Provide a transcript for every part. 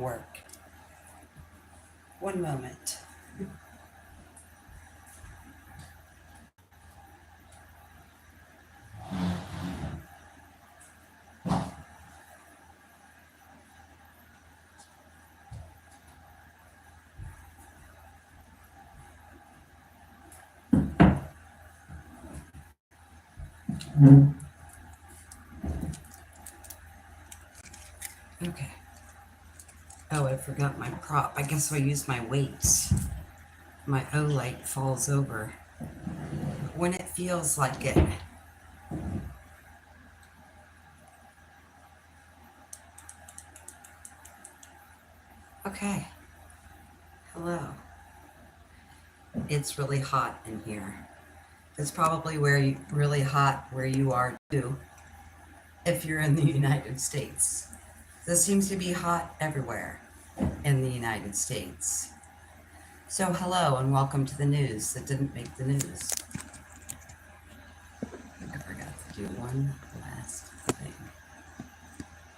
work. One moment. Okay. Oh, I forgot my prop. I guess I'll use my weights. My O-light falls over when it feels like it. Okay. Hello. It's really hot in here. It's probably really hot where you are too, if you're in the United States. This seems to be hot everywhere in the United States. So hello and welcome to the news that didn't make the news. I forgot to do one last thing.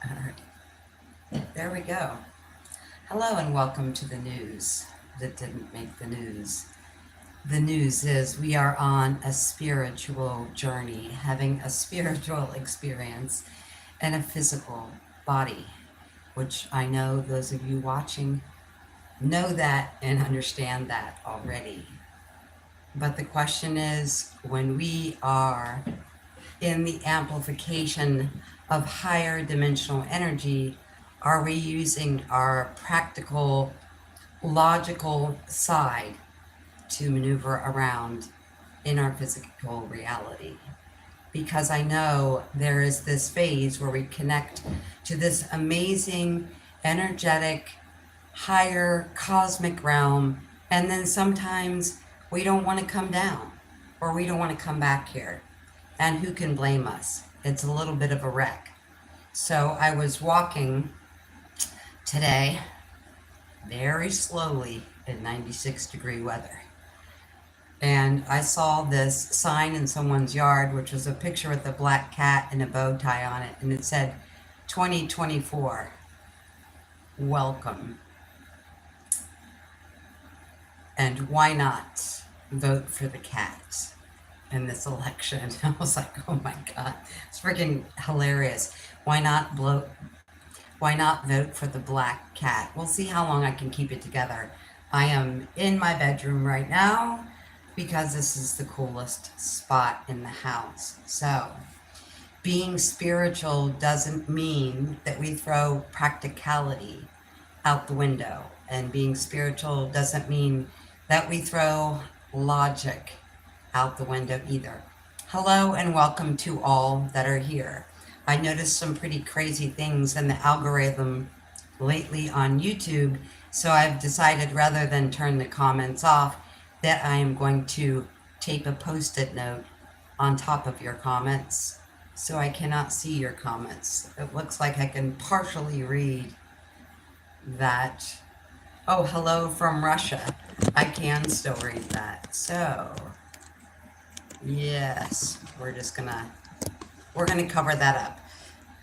All right. There we go. Hello and welcome to the news that didn't make the news. The news is we are on a spiritual journey, having a spiritual experience and a physical body, which I know those of you watching know that and understand that already. But the question is, when we are in the amplification of higher dimensional energy, are we using our practical, logical side to maneuver around in our physical reality? Because I know there is this phase where we connect to this amazing, energetic, higher cosmic realm, and then sometimes we don't want to come down or we don't want to come back here. And who can blame us? It's a little bit of a wreck. So I was walking today very slowly in 96-degree weather. And I saw this sign in someone's yard, which was a picture with a black cat and a bow tie on it. And it said, 2024, welcome. And why not vote for the cat in this election? I was like, oh my God, it's freaking hilarious. Why not vote for the black cat? We'll see how long I can keep it together. I am in my bedroom right now because this is the coolest spot in the house. So being spiritual doesn't mean that we throw practicality out the window. And being spiritual doesn't mean that we throw logic out the window either. Hello and welcome to all that are here. I noticed some pretty crazy things in the algorithm lately on YouTube, so I've decided rather than turn the comments off, that I am going to tape a post-it note on top of your comments so I cannot see your comments. It looks like I can partially read that. Oh, hello from Russia. I can still read that. So, yes, we're gonna cover that up.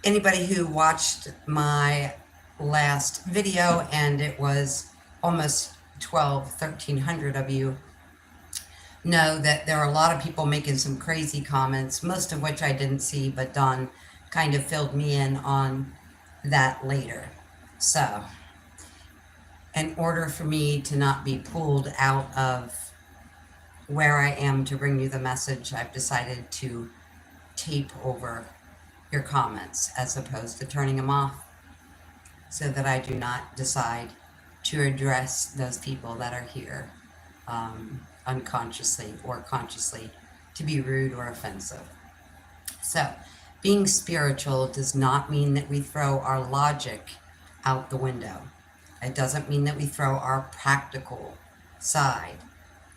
Anybody who watched my last video, and it was almost 1,300 of you, know that there are a lot of people making some crazy comments, most of which I didn't see, but Don kind of filled me in on that later. So, in order for me to not be pulled out of where I am to bring you the message, I've decided to tape over your comments as opposed to turning them off, so that I do not decide to address those people that are here unconsciously or consciously to be rude or offensive. So, being spiritual does not mean that we throw our logic out the window. It doesn't mean that we throw our practical side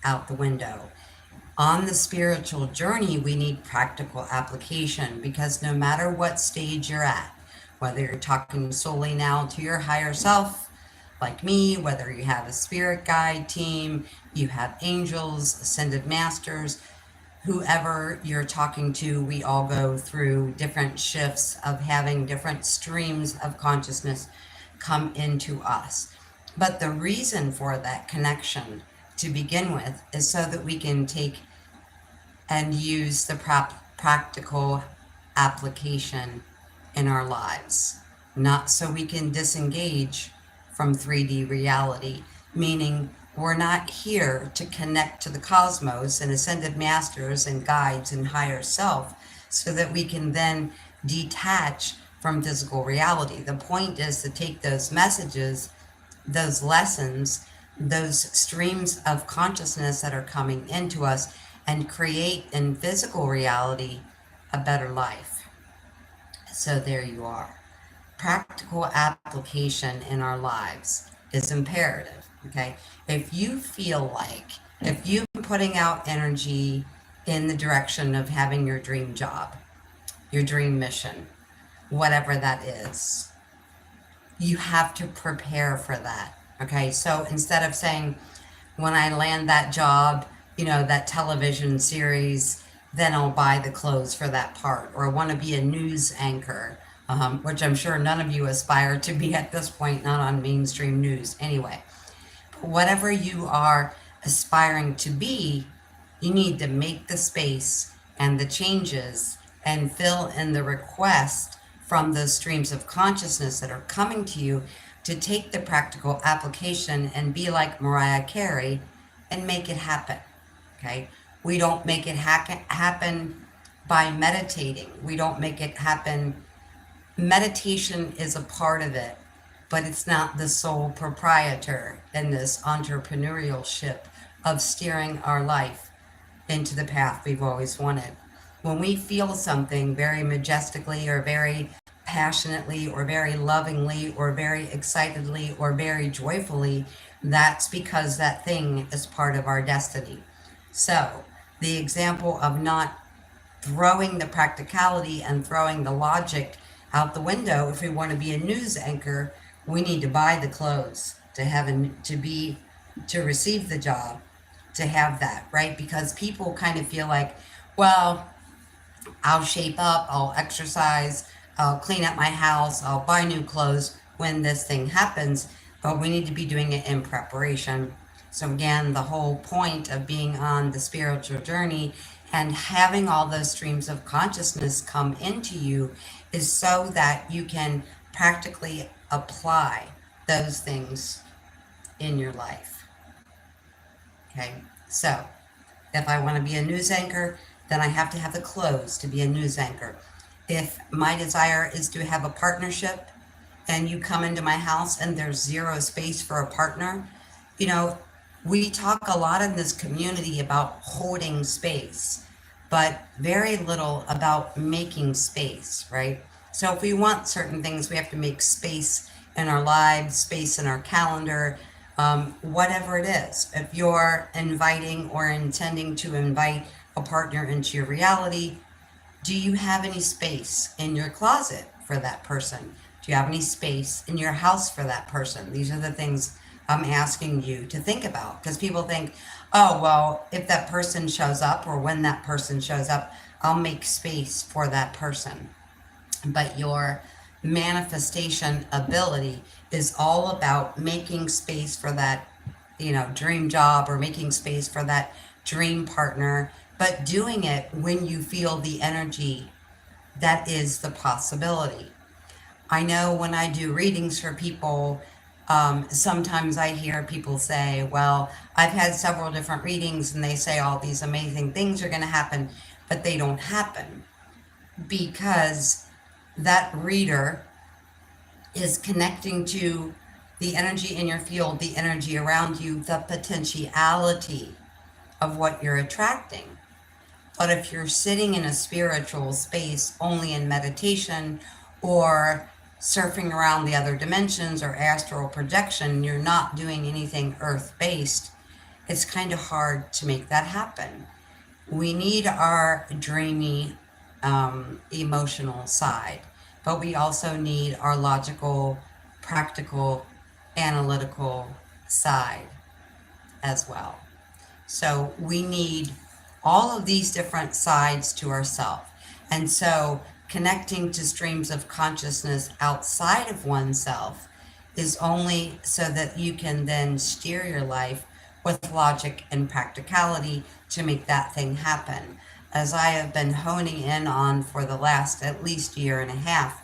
out the window. On the spiritual journey, we need practical application, because no matter what stage you're at, whether you're talking solely now to your higher self, like me, whether you have a spirit guide team, you have angels, ascended masters, whoever you're talking to, we all go through different shifts of having different streams of consciousness come into us. But the reason for that connection to begin with is so that we can take and use the practical application in our lives, not so we can disengage from 3D reality, meaning we're not here to connect to the cosmos and ascended masters and guides and higher self so that we can then detach from physical reality. The point is to take those messages, those lessons, those streams of consciousness that are coming into us, and create in physical reality a better life. So there you are. Practical application in our lives is imperative, okay? If you feel like, if you're putting out energy in the direction of having your dream job, your dream mission, whatever that is, you have to prepare for that, okay? So instead of saying, when I land that job, that television series, then I'll buy the clothes for that part, or I want to be a news anchor, which I'm sure none of you aspire to be at this point, not on mainstream news anyway. But whatever you are aspiring to be, you need to make the space and the changes and fill in the request from those streams of consciousness that are coming to you to take the practical application and be like Mariah Carey and make it happen. Okay? We don't make it happen by meditating. We don't make it happen. Meditation is a part of it, but it's not the sole proprietor in this entrepreneurial ship of steering our life into the path we've always wanted. When we feel something very majestically or very passionately or very lovingly or very excitedly or very joyfully, that's because that thing is part of our destiny. So the example of not throwing the practicality and throwing the logic out the window, if we want to be a news anchor, we need to buy the clothes to receive the job, to have that, right? Because people kind of feel like, well, I'll shape up, I'll exercise, I'll clean up my house, I'll buy new clothes when this thing happens, but we need to be doing it in preparation. So again, the whole point of being on the spiritual journey and having all those streams of consciousness come into you is so that you can practically apply those things in your life. Okay, so if I want to be a news anchor, then I have to have the clothes to be a news anchor. If my desire is to have a partnership and you come into my house and there's zero space for a partner, we talk a lot in this community about holding space, but very little about making space, right? So if we want certain things, we have to make space in our lives, space in our calendar, whatever it is. If you're inviting or intending to invite a partner into your reality, do you have any space in your closet for that person? Do you have any space in your house for that person? These are the things I'm asking you to think about, because people think, oh, well, if that person shows up or when that person shows up, I'll make space for that person. But your manifestation ability is all about making space for that, dream job, or making space for that dream partner, but doing it when you feel the energy that is the possibility. I know when I do readings for people, sometimes I hear people say, well, I've had several different readings and they say all these amazing things are going to happen, but they don't happen because that reader is connecting to the energy in your field, the energy around you, the potentiality of what you're attracting. But if you're sitting in a spiritual space only in meditation or surfing around the other dimensions or astral projection, you're not doing anything earth-based, it's kind of hard to make that happen. We need our dreamy, emotional side, but we also need our logical, practical, analytical side as well. So we need all of these different sides to ourselves. And so connecting to streams of consciousness outside of oneself is only so that you can then steer your life with logic and practicality to make that thing happen. As I have been honing in on for the last at least year and a half,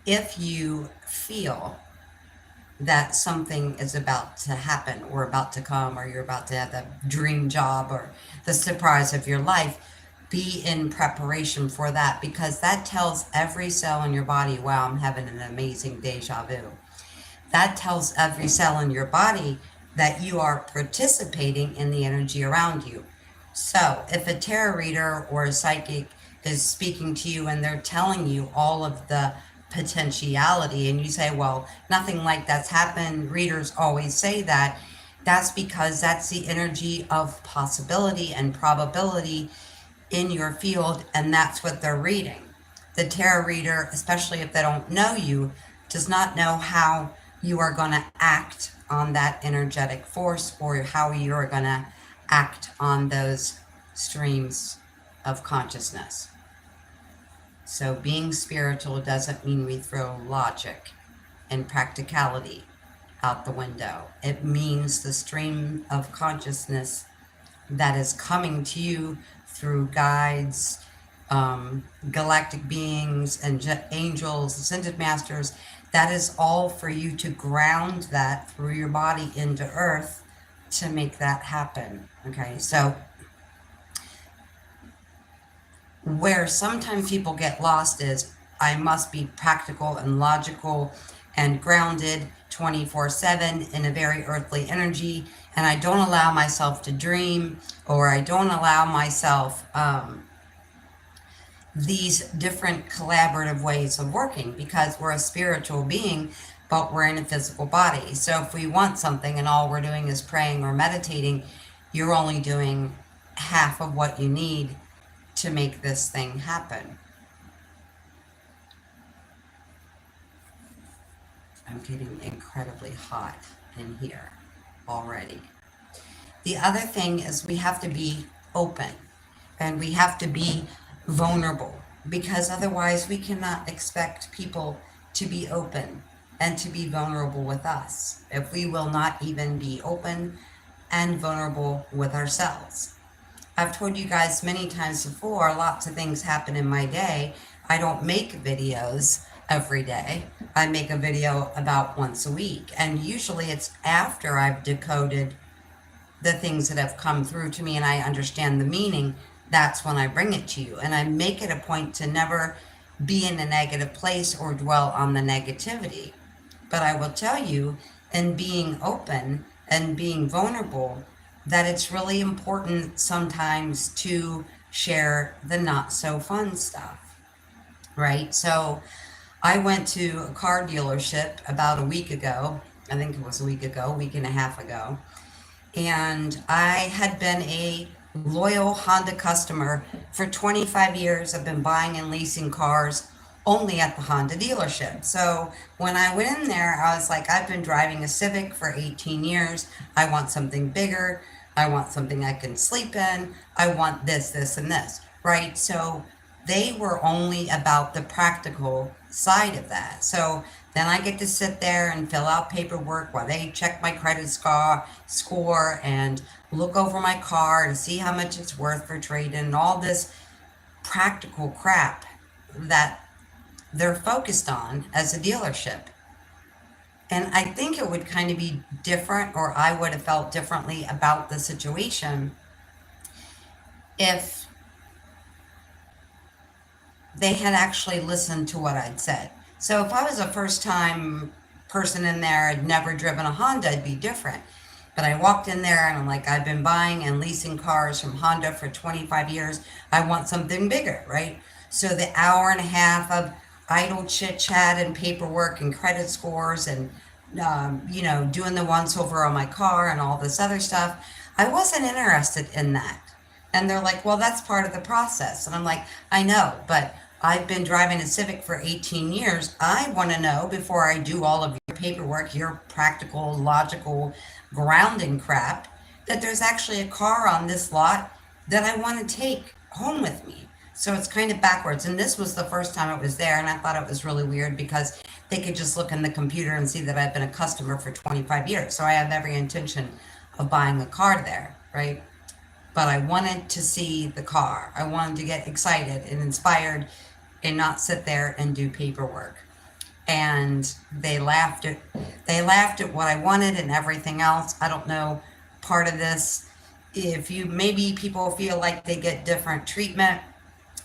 if you feel that something is about to happen or about to come, or you're about to have the dream job or the surprise of your life, be in preparation for that, because that tells every cell in your body, wow, I'm having an amazing deja vu. That tells every cell in your body that you are participating in the energy around you. So if a tarot reader or a psychic is speaking to you and they're telling you all of the potentiality, and you say, well, nothing like that's happened, readers always say that, that's because that's the energy of possibility and probability in your field, and that's what they're reading. The tarot reader, especially if they don't know you, does not know how you are going to act on that energetic force, or how you are going to act on those streams of consciousness. So being spiritual doesn't mean we throw logic and practicality out the window. It means the stream of consciousness that is coming to you through guides, galactic beings, and angels, ascended masters. That is all for you to ground that through your body into earth to make that happen. Okay, so where sometimes people get lost is, I must be practical and logical and grounded 24/7 in a very earthly energy, and I don't allow myself to dream, or I don't allow myself these different collaborative ways of working, because we're a spiritual being, but we're in a physical body. So if we want something and all we're doing is praying or meditating, you're only doing half of what you need to make this thing happen. I'm getting incredibly hot in here already. The other thing is, we have to be open and we have to be vulnerable, because otherwise we cannot expect people to be open and to be vulnerable with us if we will not even be open and vulnerable with ourselves. I've told you guys many times before, lots of things happen in my day. I don't make videos every day. I make a video about once a week. And usually it's after I've decoded the things that have come through to me and I understand the meaning. That's when I bring it to you. And I make it a point to never be in a negative place or dwell on the negativity. But I will tell you, in being open and being vulnerable, that it's really important sometimes to share the not so fun stuff, right? So I went to a car dealership about a week ago. I think it was a week and a half ago. And I had been a loyal Honda customer for 25 years. I've been buying and leasing cars only at the Honda dealership. So when I went in there, I was like, I've been driving a Civic for 18 years. I want something bigger. I want something I can sleep in. I want this, this, and this, right? So they were only about the practical side of that. So then I get to sit there and fill out paperwork while they check my credit score and look over my car to see how much it's worth for trade-in, and all this practical crap that they're focused on as a dealership. And I think it would kind of be different, or I would have felt differently about the situation if they had actually listened to what I'd said. So if I was a first time person in there, I'd never driven a Honda, it'd be different. But I walked in there and I'm like, I've been buying and leasing cars from Honda for 25 years. I want something bigger, right? So the hour and a half of idle chit chat and paperwork and credit scores and, doing the once over on my car and all this other stuff, I wasn't interested in that. And they're like, well, that's part of the process. And I'm like, I know, but I've been driving a Civic for 18 years. I want to know, before I do all of your paperwork, your practical, logical grounding crap, that there's actually a car on this lot that I want to take home with me. So it's kind of backwards. And this was the first time it was there. And I thought it was really weird because they could just look in the computer and see that I've been a customer for 25 years. So I have every intention of buying a car there, right? But I wanted to see the car. I wanted to get excited and inspired and not sit there and do paperwork. And they laughed at what I wanted and everything else. I don't know, part of this, if you, maybe people feel like they get different treatment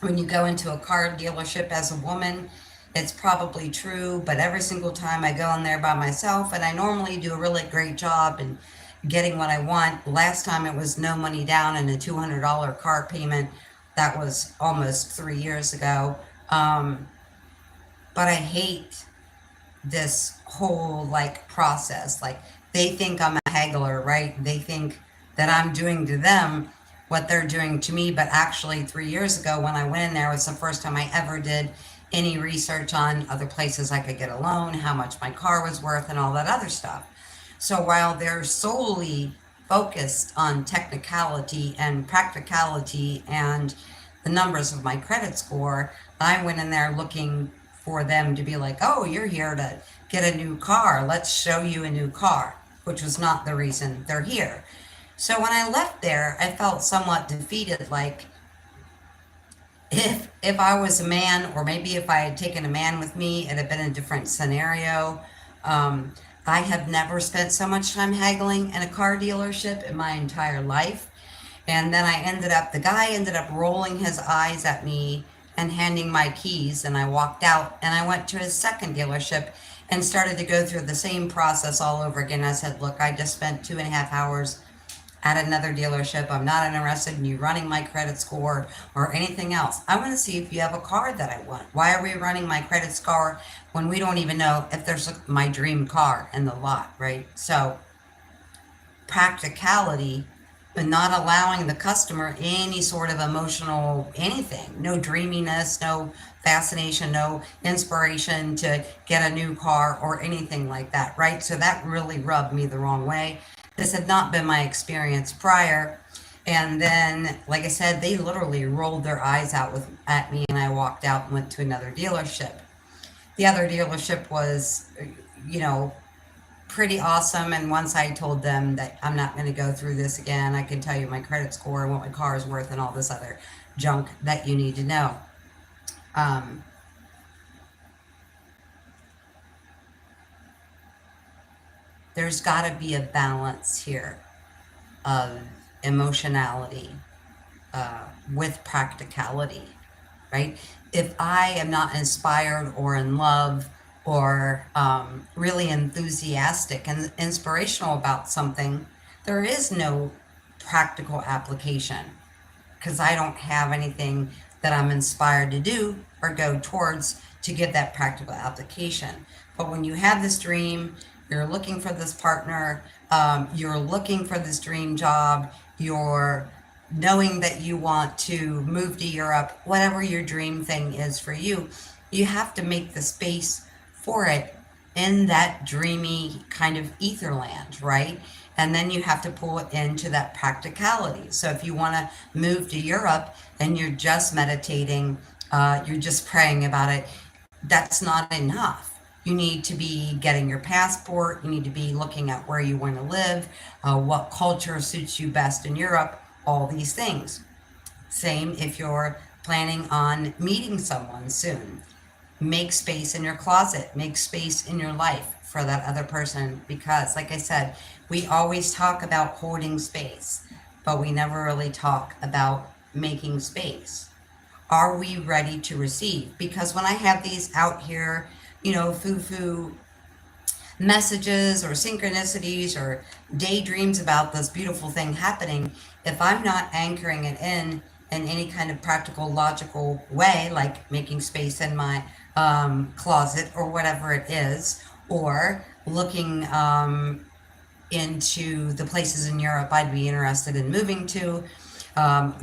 when you go into a car dealership as a woman. It's probably true, but every single time I go in there by myself, and I normally do a really great job in getting what I want. Last time it was no money down and a $200 car payment. That was almost 3 years ago. But I hate this whole like process. Like, they think I'm a haggler, right? They think that I'm doing to them what they're doing to me. But actually, 3 years ago when I went in there, was the first time I ever did any research on other places I could get a loan, how much my car was worth, and all that other stuff. So while they're solely focused on technicality and practicality and the numbers of my credit score, I went in there looking for them to be like, oh, you're here to get a new car. Let's show you a new car, which was not the reason they're here. So when I left there, I felt somewhat defeated. Like, if I was a man, or maybe if I had taken a man with me, it had been a different scenario. I have never spent so much time haggling in a car dealership in my entire life. And then the guy ended up rolling his eyes at me and handing my keys, and I walked out and I went to his second dealership and started to go through the same process all over again. I said, look, I just spent 2.5 hours at another dealership. I'm not interested in you running my credit score or anything else. I want to see if you have a car that I want. Why are we running my credit score when we don't even know if there's my dream car in the lot, right? So practicality, but not allowing the customer any sort of emotional anything, no dreaminess, no fascination, no inspiration to get a new car or anything like that, right? So that really rubbed me the wrong way. This had not been my experience prior. And then, like I said, they literally rolled their eyes out at me, and I walked out and went to another dealership. The other dealership was, you know, pretty awesome. And once I told them that I'm not going to go through this again, I can tell you my credit score and what my car is worth and all this other junk that you need to know. There's got to be a balance here of emotionality with practicality, right? If I am not inspired or in love or really enthusiastic and inspirational about something, there is no practical application, because I don't have anything that I'm inspired to do or go towards to give that practical application. But when you have this dream, you're looking for this partner, you're looking for this dream job, you're knowing that you want to move to Europe, whatever your dream thing is for you, you have to make the space for it in that dreamy kind of etherland, right? And then you have to pull it into that practicality. So if you want to move to Europe and you're just meditating, you're just praying about it, that's not enough. You need to be getting your passport. You need to be looking at where you want to live, what culture suits you best in Europe, all these things. Same if you're planning on meeting someone soon. Make space in your closet, make space in your life for that other person, because, like I said, we always talk about holding space, but we never really talk about making space. Are we ready to receive? Because when I have these out here, foo-foo messages or synchronicities or daydreams about this beautiful thing happening, if I'm not anchoring it in any kind of practical, logical way, like making space in my closet or whatever it is, or looking into the places in Europe I'd be interested in moving to,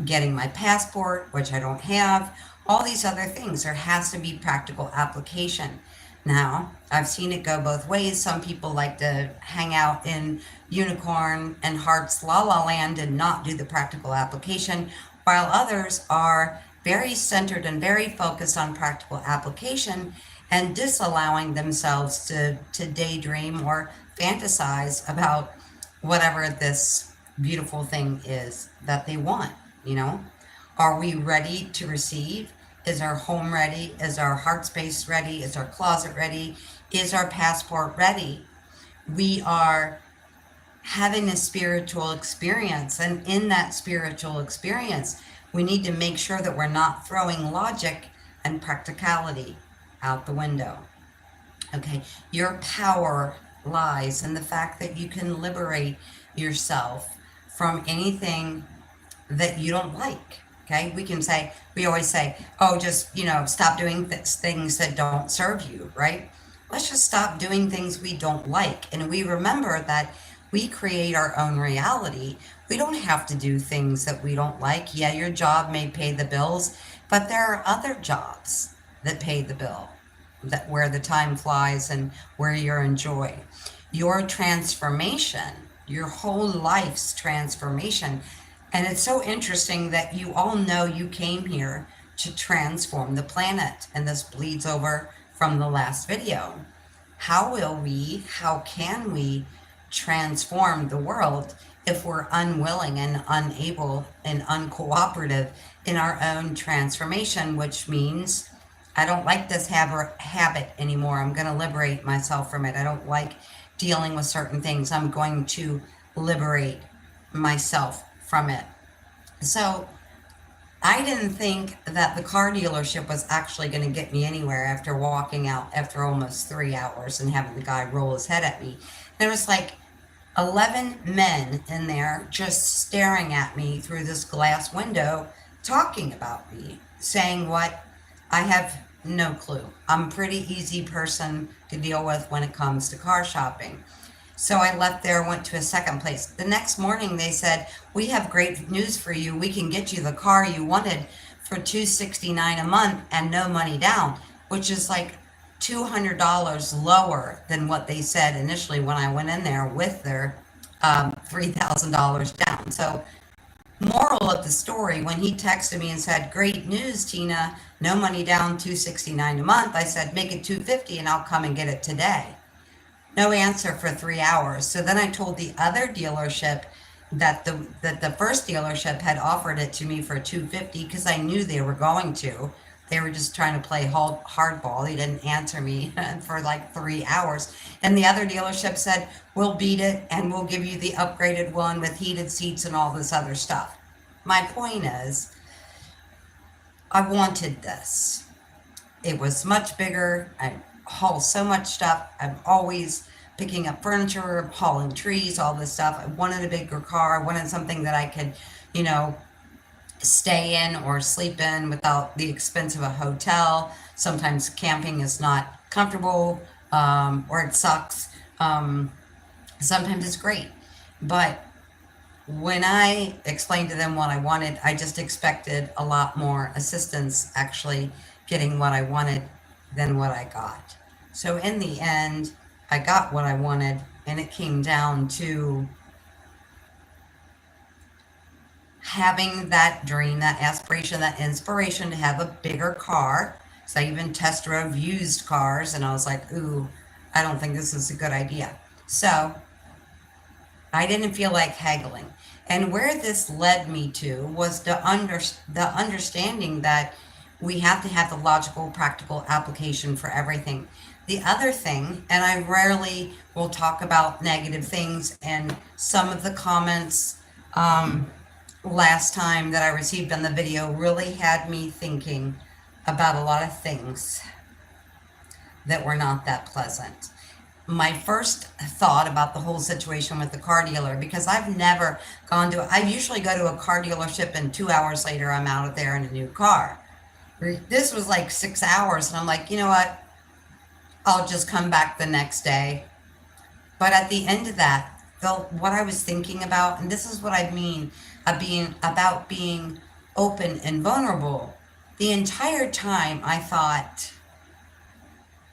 getting my passport, which I don't have, all these other things, there has to be practical application. Now, I've seen it go both ways. Some people like to hang out in unicorn and hearts la la land and not do the practical application, while others are very centered and very focused on practical application and disallowing themselves to daydream or fantasize about whatever this beautiful thing is that they want, you know? Are we ready to receive? Is our home ready? Is our heart space ready? Is our closet ready? Is our passport ready? We are having a spiritual experience, and in that spiritual experience, we need to make sure that we're not throwing logic and practicality out the window. Okay, your power lies in the fact that you can liberate yourself from anything that you don't like. Okay, we always say, oh, just, stop doing things that don't serve you, right? Let's just stop doing things we don't like. And we remember that we create our own reality. We don't have to do things that we don't like. Yeah, your job may pay the bills, but there are other jobs that pay the bill, that where the time flies and where you're in joy. Your transformation, your whole life's transformation. And it's so interesting that you all know you came here to transform the planet. And this bleeds over from the last video. How can we transform the world if we're unwilling and unable and uncooperative in our own transformation, which means I don't like this habit anymore. I'm going to liberate myself from it. I don't like dealing with certain things. I'm going to liberate myself from it. So I didn't think that the car dealership was actually going to get me anywhere after walking out after almost 3 hours and having the guy roll his head at me. There was like 11 men in there just staring at me through this glass window, talking about me, saying what I have no clue. I'm a pretty easy person to deal with when it comes to car shopping. So I left there, went to a second place. The next morning they said, we have great news for you. We can get you the car you wanted for $269 a month and no money down, which is like $200 lower than what they said initially when I went in there with their $3,000 down. So moral of the story, when he texted me and said, great news, Tina, no money down, $269 a month, I said, make it $250 and I'll come and get it today. No answer for 3 hours. So then I told the other dealership that the first dealership had offered it to me for $250 because I knew they were going to. They were just trying to play hardball. They didn't answer me for like 3 hours. And the other dealership said, we'll beat it and we'll give you the upgraded one with heated seats and all this other stuff. My point is, I wanted this. It was much bigger. I haul so much stuff. I'm always picking up furniture, hauling trees, all this stuff. I wanted a bigger car. I wanted something that I could, stay in or sleep in without the expense of a hotel. Sometimes camping is not comfortable, or it sucks. Sometimes it's great. But when I explained to them what I wanted, I just expected a lot more assistance actually getting what I wanted than what I got. So in the end, I got what I wanted, and it came down to having that dream, that aspiration, that inspiration to have a bigger car. So I even test drove used cars, and I was like, ooh, I don't think this is a good idea. So I didn't feel like haggling. And where this led me to was the understanding that we have to have the logical, practical application for everything. The other thing, and I rarely will talk about negative things, and some of the comments last time that I received on the video really had me thinking about a lot of things that were not that pleasant. My first thought about the whole situation with the car dealer, because I've never gone to, I usually go to a car dealership and 2 hours later I'm out of there in a new car. This was like 6 hours, and I'm like, you know what? I'll just come back the next day. But at the end of that, what I was thinking about, and this is what I mean about being open and vulnerable, the entire time I thought,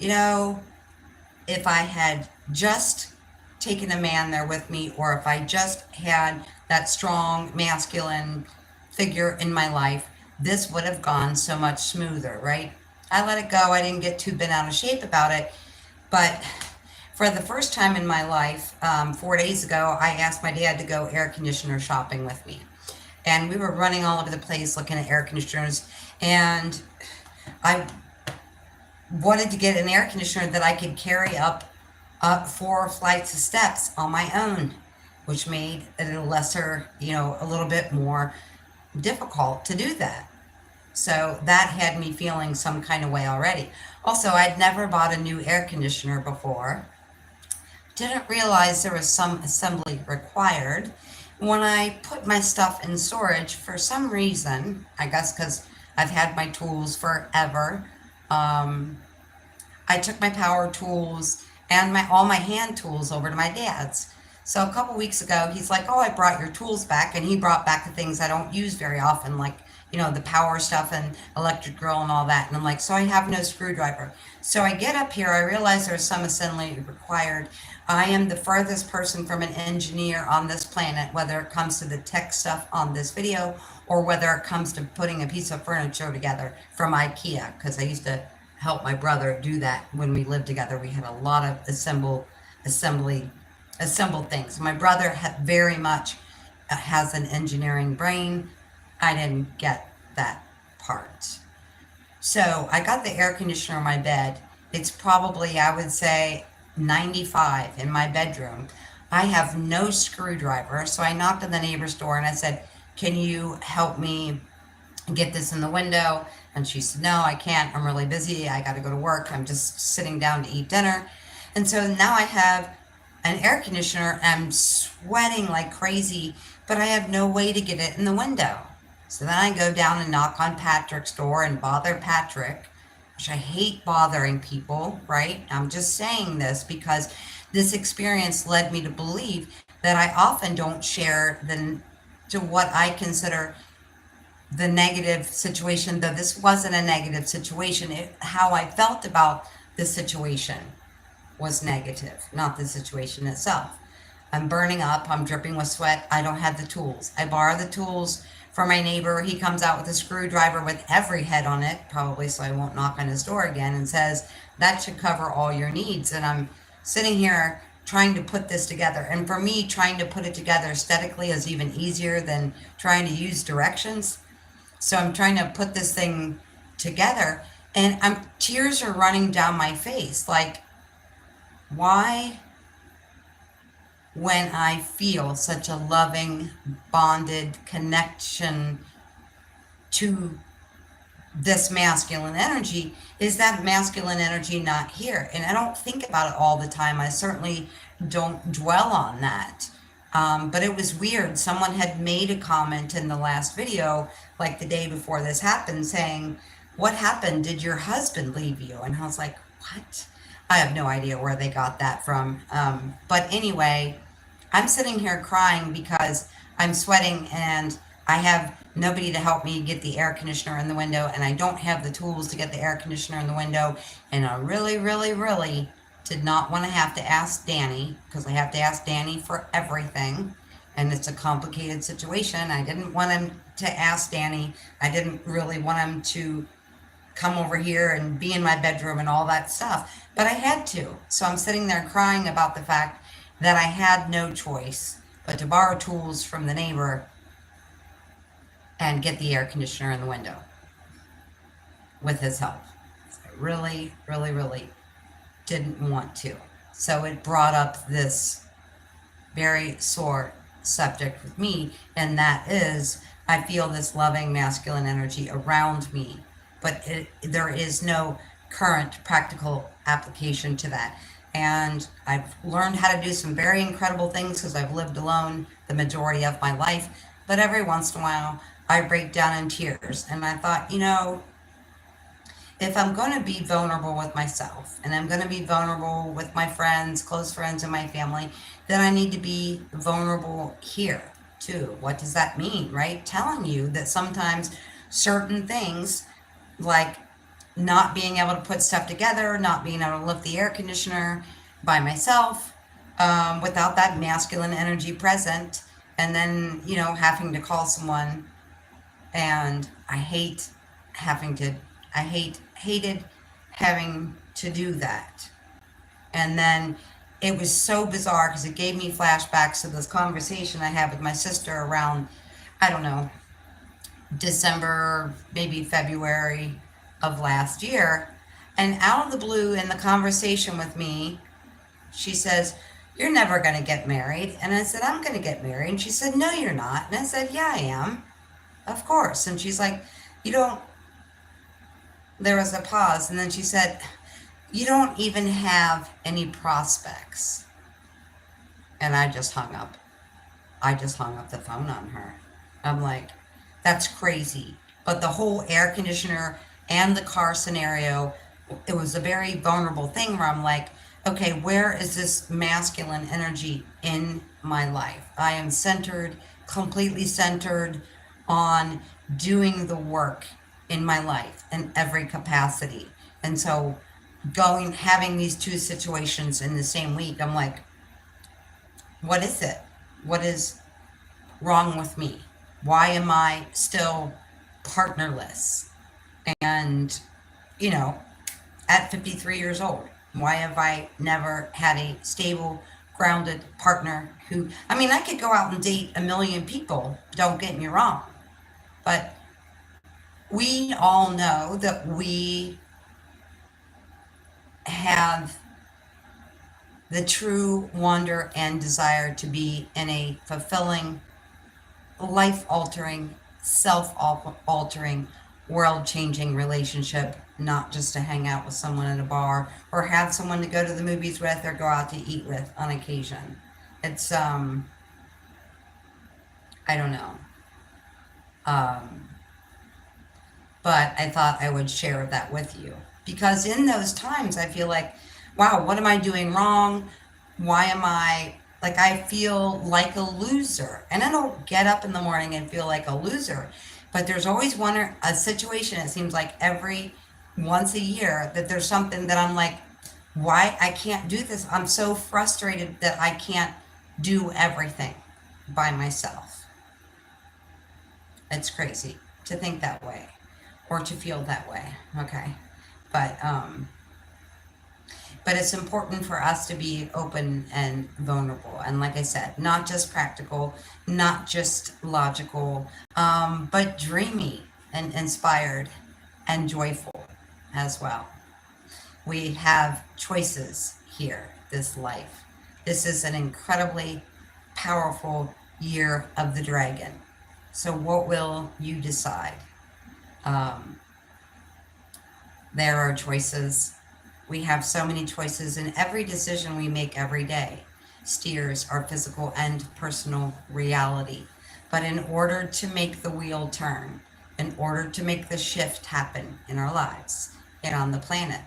if I had just taken a man there with me, or if I just had that strong masculine figure in my life, this would have gone so much smoother, right? I let it go. I didn't get too bent out of shape about it. But for the first time in my life, 4 days ago, I asked my dad to go air conditioner shopping with me. And we were running all over the place looking at air conditioners. And I wanted to get an air conditioner that I could carry up 4 flights of steps on my own, which made it a lesser, a little bit more difficult to do that. So that had me feeling some kind of way already. Also, I'd never bought a new air conditioner before. Didn't realize there was some assembly required. When I put my stuff in storage, for some reason, I guess because I've had my tools forever, I took my power tools and all my hand tools over to my dad's. So a couple weeks ago, he's like, "Oh, I brought your tools back," and he brought back the things I don't use very often, like the power stuff and electric drill and all that. And I'm like, "So I have no screwdriver." So I get up here, I realize there's some assembly required. I am the furthest person from an engineer on this planet, whether it comes to the tech stuff on this video or whether it comes to putting a piece of furniture together from IKEA, because I used to help my brother do that when we lived together. We had a lot of assembly assembled things. My brother very much has an engineering brain. I didn't get that part. So I got the air conditioner in my bed. It's probably, I would say, 95 in my bedroom. I have no screwdriver, so I knocked on the neighbor's door and I said, "Can you help me get this in the window?" And she said, "No, I can't. I'm really busy. I got to go to work. I'm just sitting down to eat dinner." And so now I have an air conditioner. I'm sweating like crazy, but I have no way to get it in the window. So then I go down and knock on Patrick's door and bother Patrick, which I hate bothering people, right? I'm just saying this because this experience led me to believe that I often don't share to what I consider the negative situation, though this wasn't a negative situation. How I felt about the situation was negative, not the situation itself. I'm burning up, I'm dripping with sweat, I don't have the tools. I borrow the tools from my neighbor. He comes out with a screwdriver with every head on it, probably so I won't knock on his door again, and says, "That should cover all your needs." And I'm sitting here trying to put this together. And for me, trying to put it together aesthetically is even easier than trying to use directions. So I'm trying to put this thing together and tears are running down my face. Like, why, when I feel such a loving, bonded connection to this masculine energy, is that masculine energy not here? And I don't think about it all the time. I certainly don't dwell on that. But it was weird. Someone had made a comment in the last video, like the day before this happened, saying, "What happened? Did your husband leave you?" And I was like, "What?" I have no idea where they got that from. But anyway, I'm sitting here crying because I'm sweating and I have nobody to help me get the air conditioner in the window, and I don't have the tools to get the air conditioner in the window. And I really, really, really did not want to have to ask Danny, because I have to ask Danny for everything. And it's a complicated situation. I didn't want him to ask Danny. I didn't really want him to come over here and be in my bedroom and all that stuff. But I had to. So I'm sitting there crying about the fact that I had no choice but to borrow tools from the neighbor and get the air conditioner in the window with his help. So I really, really, really didn't want to. So it brought up this very sore subject with me, and that is, I feel this loving masculine energy around me, but there is no current practical application to that. And I've learned how to do some very incredible things because I've lived alone the majority of my life, but every once in a while I break down in tears. And I thought, if I'm going to be vulnerable with myself and I'm going to be vulnerable with my friends, close friends, and my family, then I need to be vulnerable here too. What does that mean, right? Telling you that sometimes certain things, like not being able to put stuff together, not being able to lift the air conditioner by myself, without that masculine energy present, and then, having to call someone and I hate having to, hated having to do that. And then it was so bizarre because it gave me flashbacks to this conversation I had with my sister around, I don't know, December, maybe February of last year. And out of the blue, in the conversation with me, she says, "You're never going to get married." And I said, "I'm going to get married." And she said, "No, you're not." And I said, "Yeah, I am. Of course." And she's like, "You don't," there was a pause. And then she said, "You don't even have any prospects." And I just hung up. I just hung up the phone on her. I'm like, that's crazy. But the whole air conditioner and the car scenario, it was a very vulnerable thing where I'm like, okay, where is this masculine energy in my life? I am centered, completely centered on doing the work in my life in every capacity. And so having these two situations in the same week, I'm like, what is it? What is wrong with me? Why am I still partnerless? And, you know, at 53 years old, why have I never had a stable, grounded partner who, I mean, I could go out and date a million people, don't get me wrong, but we all know that we have the true wonder and desire to be in a fulfilling, life altering, self altering, world changing relationship, not just to hang out with someone at a bar or have someone to go to the movies with or go out to eat with on occasion. It's, I don't know. But I thought I would share that with you because in those times I feel like, wow, what am I doing wrong? Why am I like, I feel like a loser? And I don't get up in the morning and feel like a loser, but there's always a situation, it seems like every once a year, that there's something that I'm like, why I can't do this? I'm so frustrated that I can't do everything by myself. It's crazy to think that way or to feel that way. Okay. But it's important for us to be open and vulnerable. And like I said, not just practical, not just logical, but dreamy and inspired and joyful as well. We have choices here, this life. This is an incredibly powerful year of the dragon. So what will you decide? There are choices. We have so many choices, and every decision we make every day steers our physical and personal reality. But in order to make the wheel turn, in order to make the shift happen in our lives and on the planet,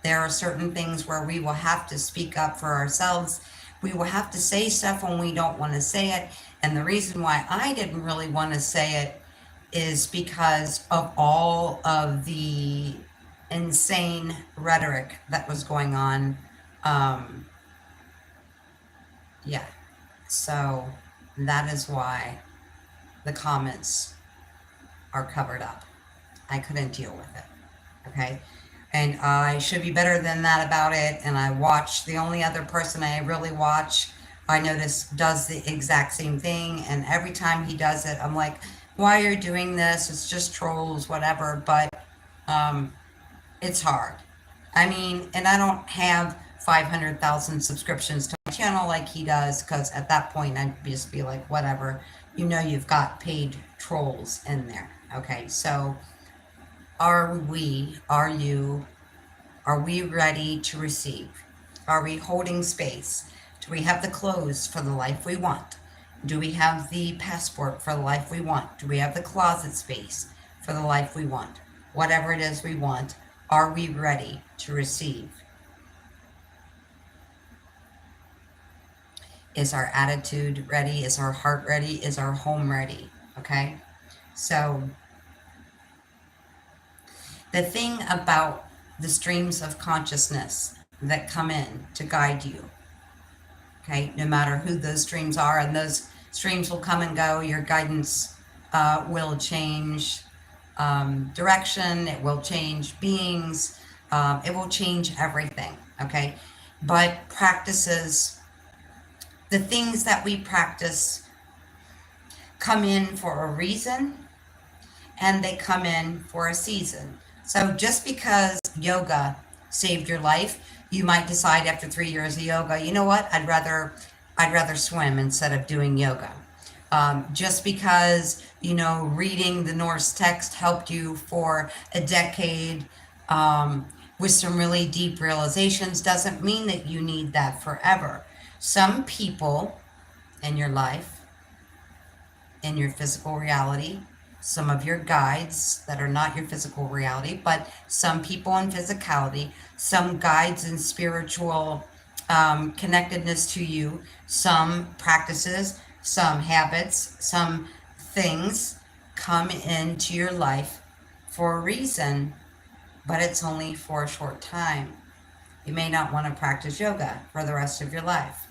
there are certain things where we will have to speak up for ourselves. We will have to say stuff when we don't want to say it. And the reason why I didn't really want to say it is because of all of the insane rhetoric that was going on. Yeah. So that is why the comments are covered up. I couldn't deal with it. Okay. And I should be better than that about it. And I watch the only other person I really watch, I notice, does the exact same thing. And every time he does it, I'm like, why are you doing this? It's just trolls, whatever. But it's hard. I mean, and I don't have 500,000 subscriptions to my channel like he does, because at that point I'd just be like, whatever. You know, you've got paid trolls in there. Okay, so are we ready to receive? Are we holding space? Do we have the clothes for the life we want? Do we have the passport for the life we want? Do we have the closet space for the life we want? Whatever it is we want, are we ready to receive? Is our attitude ready? Is our heart ready? Is our home ready? Okay? So the thing about the streams of consciousness that come in to guide you, okay, no matter who those streams are, and those streams will come and go, your guidance will change. direction. It will change beings. It will change everything. Okay. But practices, the things that we practice come in for a reason, and they come in for a season. So just because yoga saved your life, you might decide after 3 years of yoga, you know what? I'd rather swim instead of doing yoga. Just because reading the Norse text helped you for a decade, with some really deep realizations, doesn't mean that you need that forever. Some people in your life, in your physical reality, some of your guides that are not your physical reality, but some people in physicality, some guides in spiritual connectedness to you, some practices, some habits, some things come into your life for a reason, but it's only for a short time. You may not want to practice yoga for the rest of your life.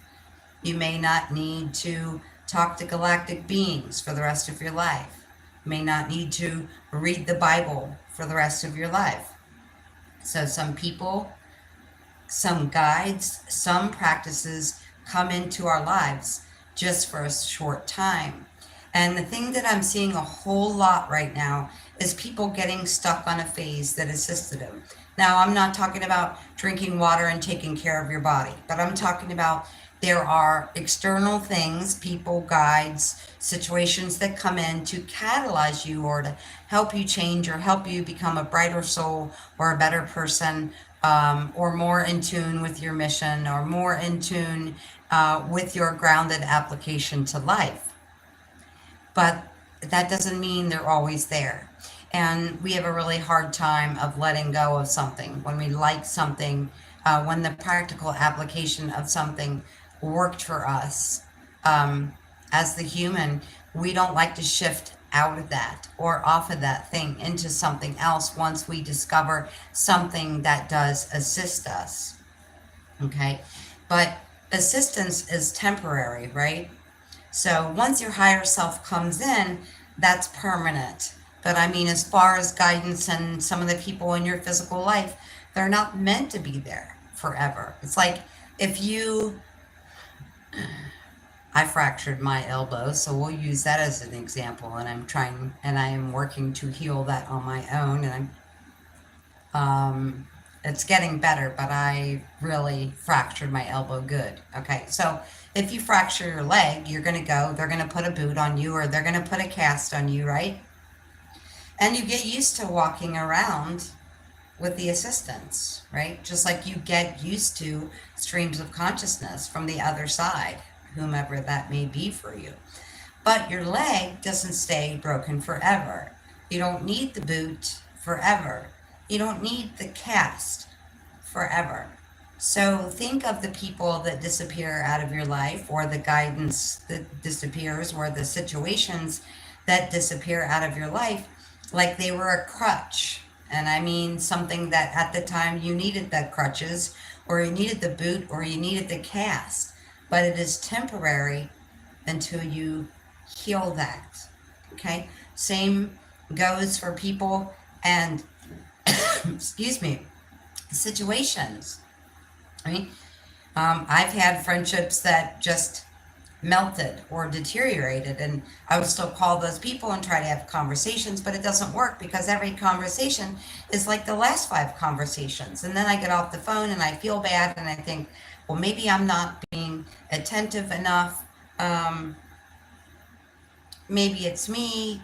You may not need to talk to galactic beings for the rest of your life. You may not need to read the Bible for the rest of your life. So some people, some guides, some practices come into our lives just for a short time. And the thing that I'm seeing a whole lot right now is people getting stuck on a phase that assisted them. Now, I'm not talking about drinking water and taking care of your body, but I'm talking about there are external things, people, guides, situations that come in to catalyze you or to help you change or help you become a brighter soul or a better person, or more in tune with your mission or more in tune with your grounded application to life. But that doesn't mean they're always there. And we have a really hard time of letting go of something. When we like something, when the practical application of something worked for us, as the human, we don't like to shift out of that or off of that thing into something else once we discover something that does assist us. Okay? But assistance is temporary, right? So once your higher self comes in, that's permanent. But I mean, as far as guidance and some of the people in your physical life, they're not meant to be there forever. It's like if I fractured my elbow, so we'll use that as an example. And I am working to heal that on my own. And it's getting better, but I really fractured my elbow good. Okay, so if you fracture your leg, they're going to put a boot on you or they're going to put a cast on you, right? And you get used to walking around with the assistance, right? Just like you get used to streams of consciousness from the other side, whomever that may be for you. But your leg doesn't stay broken forever. You don't need the boot forever. You don't need the cast forever. So think of the people that disappear out of your life, or the guidance that disappears, or the situations that disappear out of your life, like they were a crutch. And I mean something that at the time you needed the crutches, or you needed the boot, or you needed the cast. But it is temporary until you heal that. Okay? Same goes for people and excuse me, situations. I mean, I've had friendships that just melted or deteriorated, and I would still call those people and try to have conversations, but it doesn't work because every conversation is like the last 5 conversations. And then I get off the phone and I feel bad and I think, well, maybe I'm not being attentive enough. Maybe it's me,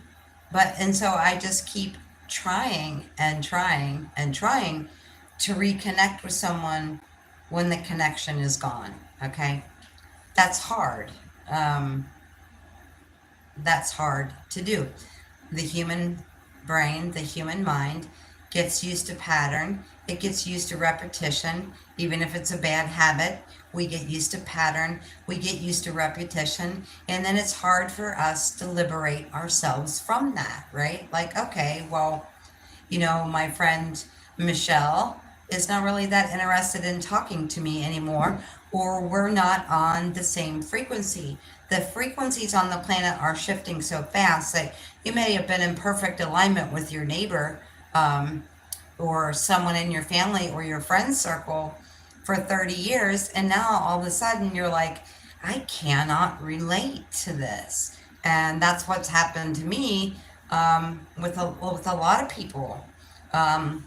and so I just keep trying and trying and trying to reconnect with someone when the connection is gone. Okay, that's hard. That's hard to do. The human brain, the human mind gets used to pattern. It gets used to repetition. Even if it's a bad habit, we get used to pattern. We get used to repetition. And then it's hard for us to liberate ourselves from that, right? Like, okay, well, my friend Michelle is not really that interested in talking to me anymore. or we're not on the same frequency. The frequencies on the planet are shifting so fast that you may have been in perfect alignment with your neighbor, um, or someone in your family or your friend circle for 30 years, and now all of a sudden you're like, I cannot relate to this. And that's what's happened to me, with a lot of people, um,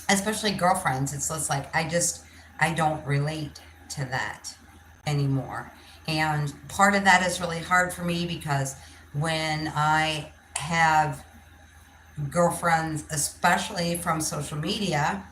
especially girlfriends. It's just like I don't relate to that anymore. And part of that is really hard for me because when I have girlfriends, especially from social media,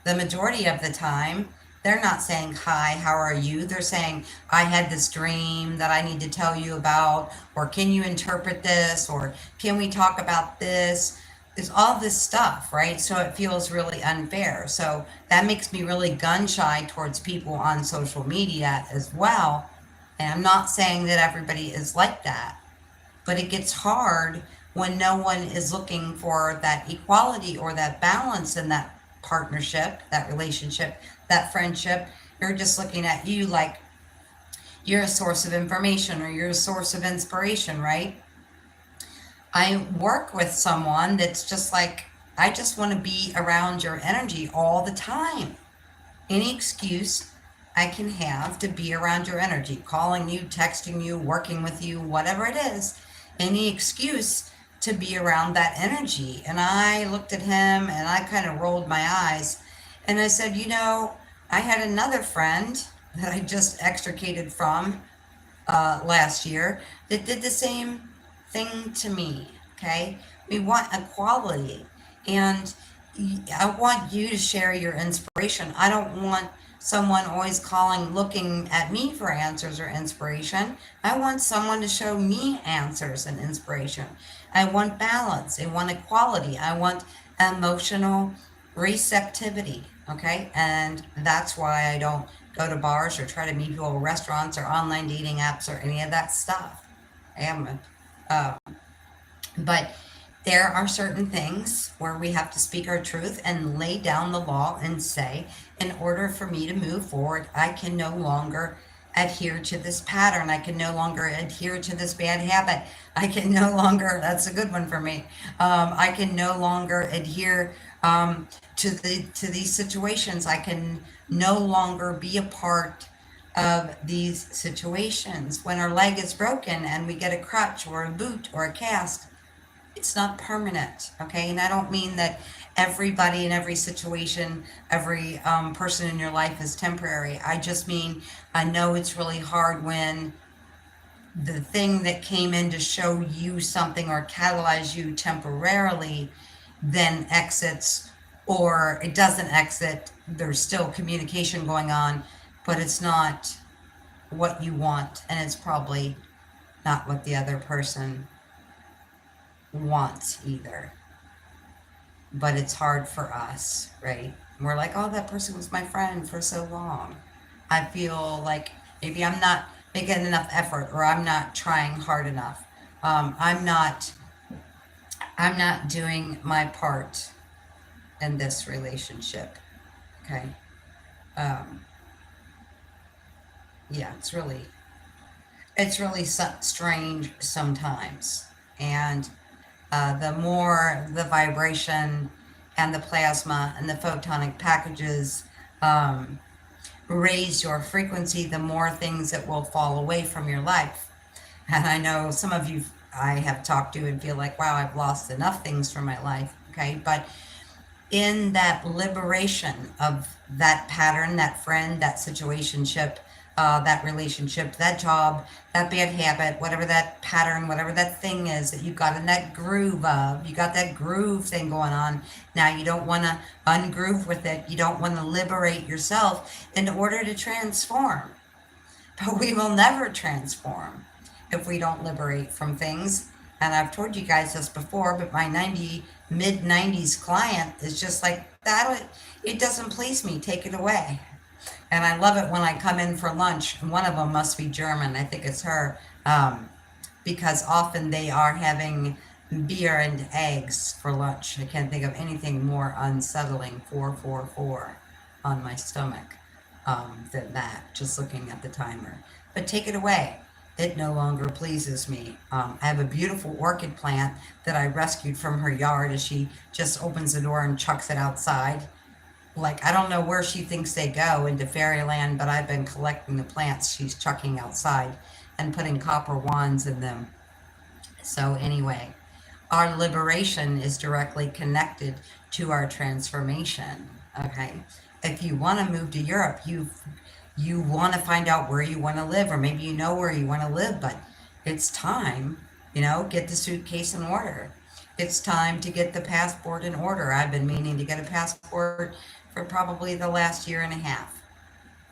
the majority of the time, they're not saying, Hi, how are you? They're saying, I had this dream that I need to tell you about, or can you interpret this, or can we talk about this? There's all this stuff, right? So it feels really unfair. So that makes me really gun shy towards people on social media as well. And I'm not saying that everybody is like that, but it gets hard when no one is looking for that equality or that balance in that partnership, that relationship, that friendship. They're just looking at you like you're a source of information or you're a source of inspiration, right? I work with someone that's just like, I just want to be around your energy all the time. Any excuse I can have to be around your energy, calling you, texting you, working with you, whatever it is, any excuse to be around that energy. And I looked at him and I kind of rolled my eyes and I said, I had another friend that I just extricated from last year that did the same thing to me. Okay. We want equality. And I want you to share your inspiration. I don't want someone always calling, looking at me for answers or inspiration. I want someone to show me answers and inspiration. I want balance. I want equality. I want emotional receptivity. Okay. And that's why I don't go to bars or try to meet people at restaurants or online dating apps or any of that stuff. I am, uh, but there are certain things where we have to speak our truth and lay down the law and say, in order for me to move forward, I can no longer adhere to this pattern. I can no longer adhere to this bad habit. I can no longer, that's a good one for me. I can no longer adhere, to these situations. I can no longer be a part of these situations. When our leg is broken and we get a crutch or a boot or a cast, it's not permanent, okay? And I don't mean that everybody in every situation, every person in your life is temporary. I just mean I know it's really hard when the thing that came in to show you something or catalyze you temporarily then exits, or it doesn't exit. There's still communication going on, but it's not what you want, and it's probably not what the other person wants either. But it's hard for us, right? We're like, oh, that person was my friend for so long. I feel like maybe I'm not making enough effort, or I'm not trying hard enough. I'm not. I'm not doing my part in this relationship. Okay. Um, yeah, it's really strange sometimes, and the more the vibration and the plasma and the photonic packages um, raise your frequency, the more things that will fall away from your life. And I know some of you I have talked to and feel like, wow, I've lost enough things from my life. Okay. But in that liberation of that pattern, that friend, that situationship, that relationship, that job, that bad habit, whatever that pattern, whatever that thing is that you got in that groove of, you got that groove thing going on. Now you don't want to ungroove with it. You don't want to liberate yourself in order to transform. But we will never transform if we don't liberate from things. And I've told you guys this before, but my mid 90s client is just like, that, it doesn't please me, take it away. And I love it when I come in for lunch. One of them must be German, I think it's her, because often they are having beer and eggs for lunch. I can't think of anything more unsettling, 444 on my stomach. than that, just looking at the timer. But take it away. It no longer pleases me. I have a beautiful orchid plant that I rescued from her yard as she just opens the door and chucks it outside. Like, I don't know where she thinks they go into fairyland, but I've been collecting the plants she's chucking outside and putting copper wands in them. So, anyway, our liberation is directly connected to our transformation. Okay. If you want to move to Europe, you want to find out where you want to live, or maybe you know where you want to live, but it's time, get the suitcase in order. It's time to get the passport in order. I've been meaning to get a passport for probably the last year and a half.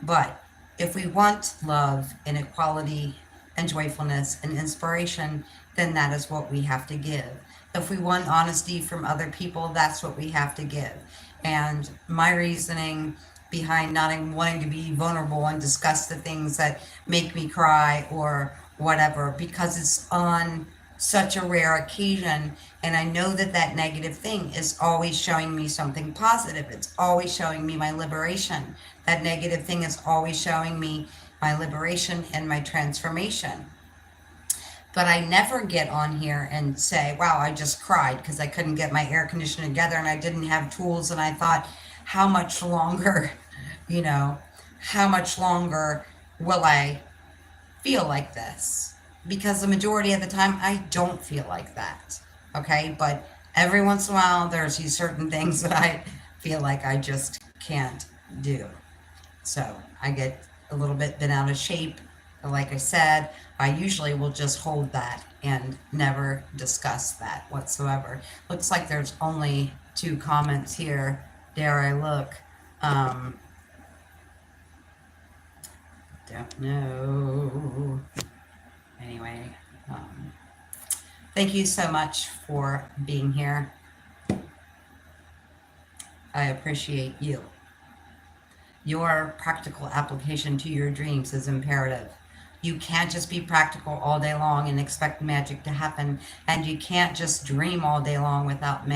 But if we want love and equality and joyfulness and inspiration, then that is what we have to give. If we want honesty from other people, that's what we have to give. And my reasoning behind not wanting to be vulnerable and discuss the things that make me cry or whatever, because it's on such a rare occasion, and I know that that negative thing is always showing me something positive. It's always showing me my liberation. That negative thing is always showing me my liberation and my transformation. But I never get on here and say, wow, I just cried because I couldn't get my air conditioner together and I didn't have tools, and I thought, how much longer, you know, how much longer will I feel like this? Because the majority of the time I don't feel like that. Okay. But every once in a while there's these certain things that I feel like I just can't do. So I get a little bit bent out of shape. But like I said, I usually will just hold that and never discuss that whatsoever. Looks like there's only 2 comments here. Dare I look? Don't know. Anyway, thank you so much for being here. I appreciate you. Your practical application to your dreams is imperative. You can't just be practical all day long and expect magic to happen, and you can't just dream all day long without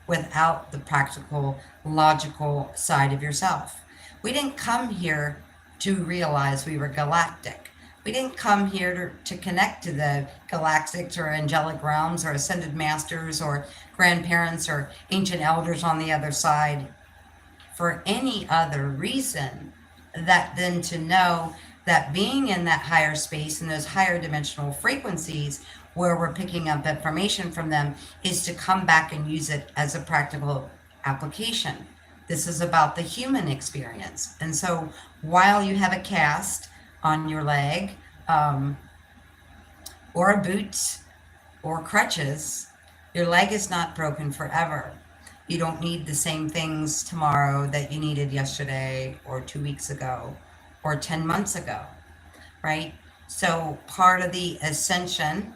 without the practical, logical side of yourself. We didn't come here to realize we were galactic. We didn't come here to connect to the galactics or angelic realms or ascended masters or grandparents or ancient elders on the other side for any other reason than to know that being in that higher space and those higher dimensional frequencies where we're picking up information from them is to come back and use it as a practical application. This is about the human experience. And so while you have a cast on your leg, or a boot, or crutches, your leg is not broken forever. You don't need the same things tomorrow that you needed yesterday, or 2 weeks ago, or 10 months ago, right? So part of the ascension,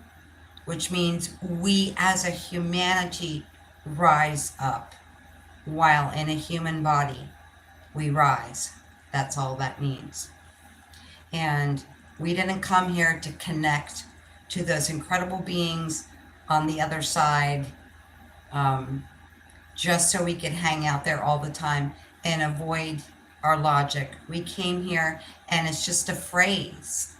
which means we as a humanity rise up while in a human body, we rise. That's all that means. And we didn't come here to connect to those incredible beings on the other side, just so we could hang out there all the time and avoid our logic. We came here and it's just a phrase.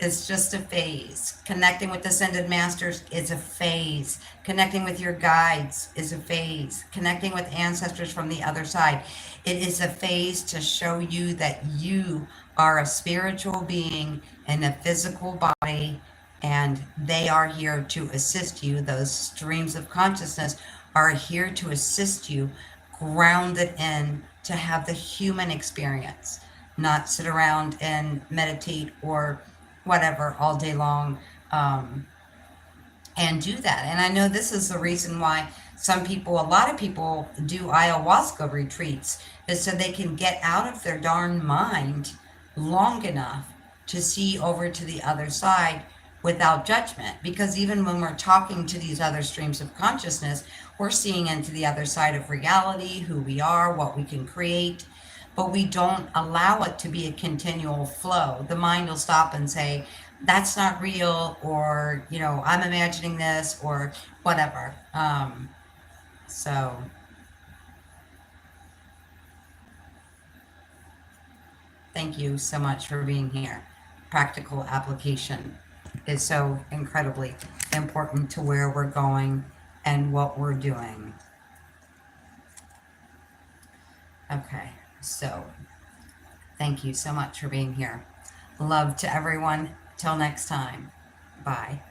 It's just a phase. Connecting with ascended masters is a phase. Connecting with your guides is a phase. Connecting with ancestors from the other side. It is a phase to show you that you are a spiritual being in a physical body, and they are here to assist you. Those streams of consciousness are here to assist you, grounded in to have the human experience, not sit around and meditate or whatever all day long, and do that. And I know this is the reason why a lot of people do ayahuasca retreats, is so they can get out of their darn mind long enough to see over to the other side without judgment. Because even when we're talking to these other streams of consciousness, we're seeing into the other side of reality, who we are, what we can create, but we don't allow it to be a continual flow. The mind will stop and say, that's not real, or, I'm imagining this, or whatever. So Thank you so much for being here. Practical application is so incredibly important to where we're going and what we're doing. Okay, so thank you so much for being here. Love to everyone. Till next time. Bye.